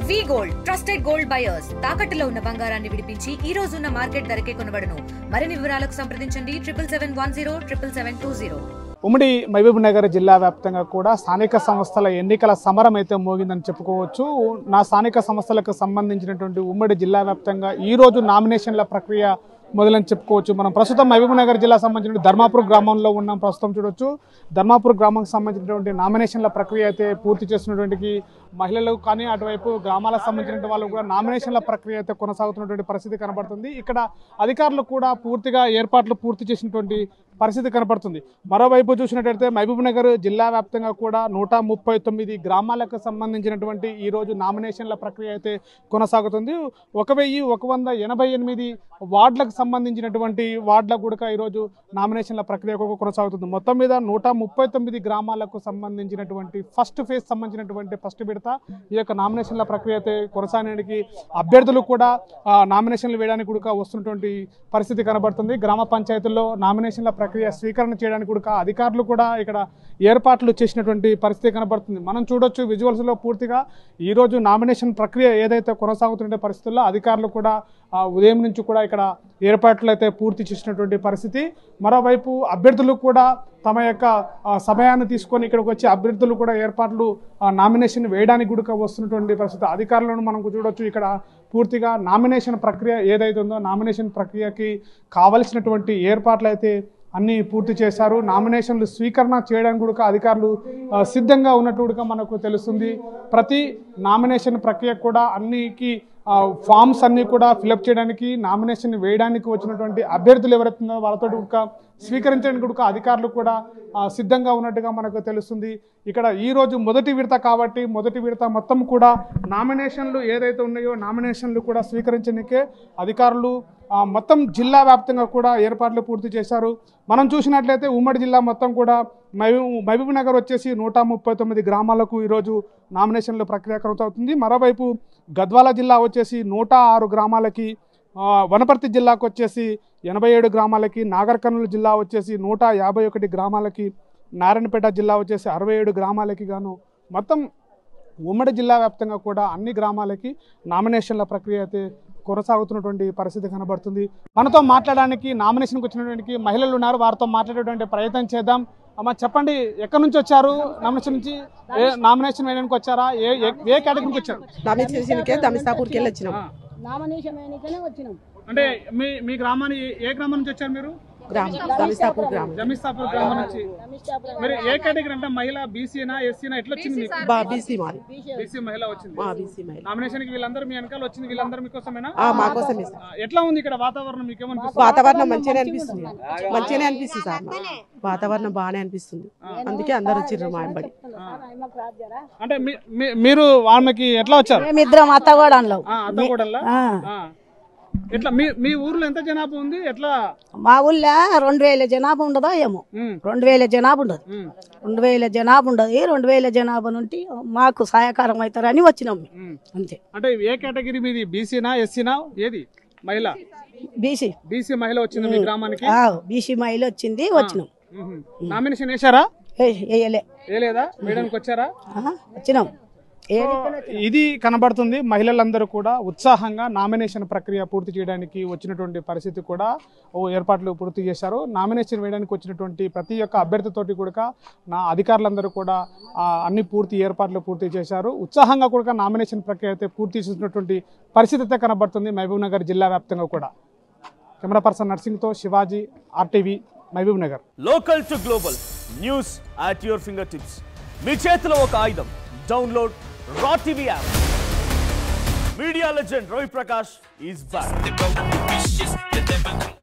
వి gold trusted gold buyers తాకట్టులో ఉన్న బంగారాన్ని విడిపించి ఈ రోజు ఉన్న మార్కెట్ ధరకే కొనబడును. మరిన్ని వివరాలకు సంప్రదించండి 7710 ఉమ్మడి మహబూబ్ నగర్ జిల్లా వ్యాప్తంగా కూడా స్థానిక సంస్థల ఎన్నికల సమరం అయితే మోగిందని చెప్పుకోవచ్చు. నా స్థానిక సంస్థలకు సంబంధించినటువంటి ఉమ్మడి జిల్లా వ్యాప్తంగా ఈ రోజు నామినేషన్ల ప్రక్రియ మొదలని చెప్పుకోవచ్చు. మనం ప్రస్తుతం మహబూబ్ నగర్ జిల్లా సంబంధించిన ధర్మాపూర్ గ్రామంలో ఉన్నాం. ప్రస్తుతం చూడొచ్చు ధర్మాపూర్ గ్రామానికి సంబంధించినటువంటి నామినేషన్ల ప్రక్రియ అయితే పూర్తి చేస్తున్నటువంటి మహిళలు కానీ అటువైపు గ్రామాలకు సంబంధించిన వాళ్ళు కూడా నామినేషన్ల ప్రక్రియ అయితే కొనసాగుతున్నటువంటి పరిస్థితి కనబడుతుంది. ఇక్కడ అధికారులు కూడా పూర్తిగా ఏర్పాట్లు పూర్తి చేసినటువంటి పరిస్థితి కనబడుతుంది. మరోవైపు చూసినట్టయితే మహబూబ్ నగర్ జిల్లా వ్యాప్తంగా కూడా 139 గ్రామాలకు సంబంధించినటువంటి ఈరోజు నామినేషన్ల ప్రక్రియ అయితే కొనసాగుతుంది. 1188 వార్డులకు సంబంధించినటువంటి వార్డులకు కూడా ఈరోజు నామినేషన్ల ప్రక్రియ కొనసాగుతుంది. మొత్తం మీద 139 గ్రామాలకు సంబంధించినటువంటి ఫస్ట్ ఫేజ్ సంబంధించినటువంటి ఫస్ట్ విడత ఈ యొక్క నామినేషన్ల ప్రక్రియ అయితే కొనసాగడానికి అభ్యర్థులు కూడా నామినేషన్లు వేయడానికి కూడా వస్తున్నటువంటి పరిస్థితి కనబడుతుంది. గ్రామ పంచాయతీల్లో నామినేషన్ల ప్రక్రియ స్వీకరణ చేయడానికి కూడా అధికారులు కూడా ఇక్కడ ఏర్పాట్లు చేసినటువంటి పరిస్థితి కనబడుతుంది. మనం చూడొచ్చు విజువల్స్లో పూర్తిగా ఈరోజు నామినేషన్ ప్రక్రియ ఏదైతే కొనసాగుతున్న పరిస్థితుల్లో అధికారులు కూడా ఉదయం నుంచి కూడా ఇక్కడ ఏర్పాట్లు అయితే పూర్తి చేసినటువంటి పరిస్థితి. మరోవైపు అభ్యర్థులు కూడా తమ యొక్క సమయాన్ని తీసుకొని ఇక్కడికి వచ్చి అభ్యర్థులు కూడా ఏర్పాట్లు నామినేషన్ వేయడానికి కూడా వస్తున్నటువంటి పరిస్థితి అధికారులను మనం చూడొచ్చు. ఇక్కడ పూర్తిగా నామినేషన్ ప్రక్రియ ఏదైతే ఉందో నామినేషన్ ప్రక్రియకి కావలసినటువంటి ఏర్పాట్లు అయితే అన్నీ పూర్తి చేశారు. నామినేషన్లు స్వీకరణ చేయడానికి కూడా అధికారులు సిద్ధంగా ఉన్నట్టు కూడా మనకు తెలుస్తుంది. ప్రతి నామినేషన్ ప్రక్రియ కూడా అన్నికి ఫామ్స్ అన్నీ కూడా ఫిలప్ చేయడానికి నామినేషన్ వేయడానికి వచ్చినటువంటి అభ్యర్థులు ఎవరైతుందో వాళ్ళతో కూడా స్వీకరించడానికి కూడా అధికారులు కూడా సిద్ధంగా ఉన్నట్టుగా మనకు తెలుస్తుంది. ఇక్కడ ఈరోజు మొదటి విడత కాబట్టి మొదటి విడత మొత్తం కూడా నామినేషన్లు ఏదైతే ఉన్నాయో నామినేషన్లు కూడా స్వీకరించడానికే అధికారులు మొత్తం జిల్లా వ్యాప్తంగా కూడా ఏర్పాట్లు పూర్తి చేశారు. మనం చూసినట్లయితే ఉమ్మడి జిల్లా మొత్తం కూడా మహబూబ్ నగర్ వచ్చేసి 139 గ్రామాలకు ఈరోజు నామినేషన్ల ప్రక్రియ కొనసాగుతుంది. మరోవైపు గద్వాల జిల్లా వచ్చేసి 106 గ్రామాలకి, వనపర్తి జిల్లాకు వచ్చేసి 87 గ్రామాలకి, నాగర్ కర్నూలు జిల్లా వచ్చేసి 151 గ్రామాలకి, నారాయణపేట జిల్లా వచ్చేసి 67 గ్రామాలకి గాను మొత్తం ఉమ్మడి జిల్లా వ్యాప్తంగా కూడా అన్ని గ్రామాలకి నామినేషన్ల ప్రక్రియ అయితే కొనసాగుతున్నటువంటి పరిస్థితి కనబడుతుంది. మనతో మాట్లాడడానికి నామినేషన్కి వచ్చినటువంటి మహిళలు ఉన్నారు. వారితో మాట్లాడేటువంటి ప్రయత్నం చేద్దాం. అమ్మ చెప్పండి, ఎక్కడి నుంచి వచ్చారు? నామినేషన్ నుంచి నామినేషన్ వేయడానికి వచ్చారా? ఏ కేటగిరీకి వచ్చారు? అంటే మీ గ్రామాన్ని ఏ గ్రామం నుంచి వచ్చారు మీరు? జమిస్తాపూర్ గ్రామం నుంచి. మరి ఏ కేటగిరీ అంటే మహిళ బీసీనా ఎస్సీనా ఎట్లా వచ్చింది? బీసీ మహిళ వచ్చింది. నామినేషన్ కి వీళ్ళందరూ మీ వెనకాల వచ్చింది, వీళ్ళందరూ మీకోసమేనా? ఎట్లా ఉంది ఇక్కడ వాతావరణం? మీకేమనిపిస్తుంది? వాతావరణం మంచిగానే అనిపిస్తుంది సార్. వాతావరణం బాగానే అనిపిస్తుంది, అందుకే అందరు వచ్చిర్రు మా వెంబడి. అంటే మీరు వాళ్ళకి ఎట్లా వచ్చారు? మేమిద్దరం అత్తగూడలో. ఎట్లా మీ ఊర్లో ఎంత జనాభా ఉంది? ఎట్లా? మా ఊళ్ళో 2000 జనాభా ఉండదో ఏమో. 2000 జనాభా ఉండదు. 2000 జనాభా ఉండదు. 2000 జనాభా నుండి మాకు సహాయకారం అవుతారని వచ్చినాం అంతే. అంటే ఏ కేటగిరీ మీది? బీసీనా ఎస్సీనా? ఏది మహిళ? బీసీ మహిళ వచ్చింది మీ గ్రామానికి? బీసీ మహిళ వచ్చింది, వచ్చినాం. నామినేషన్ వేశారా? వేయలేదా? వేయడానికి వచ్చారా? వచ్చినాం. ఇది కనబడుతుంది. మహిళలందరూ కూడా ఉత్సాహంగా నామినేషన్ ప్రక్రియ పూర్తి చేయడానికి వచ్చినటువంటి పరిస్థితి కూడా ఏర్పాట్లు పూర్తి చేశారు. నామినేషన్ వేయడానికి వచ్చినటువంటి ప్రతి ఒక్క అభ్యర్థితోటి కూడా నా అధికారులందరూ కూడా అన్ని ఏర్పాట్లు పూర్తి చేశారు. ఉత్సాహంగా కూడా నామినేషన్ ప్రక్రియ అయితే పూర్తి చేసినటువంటి పరిస్థితి అయితే కనబడుతుంది మహబూబ్ నగర్ జిల్లా వ్యాప్తంగా కూడా. కెమెరా పర్సన్ నర్సింగ్తో Shivaji, RTV, Mahabubnagar. Local to global news at your finger tips. మీ చేతిలో ఒక ఆయుధం. Download Raw TV app. Media legend Ravi Prakash is back.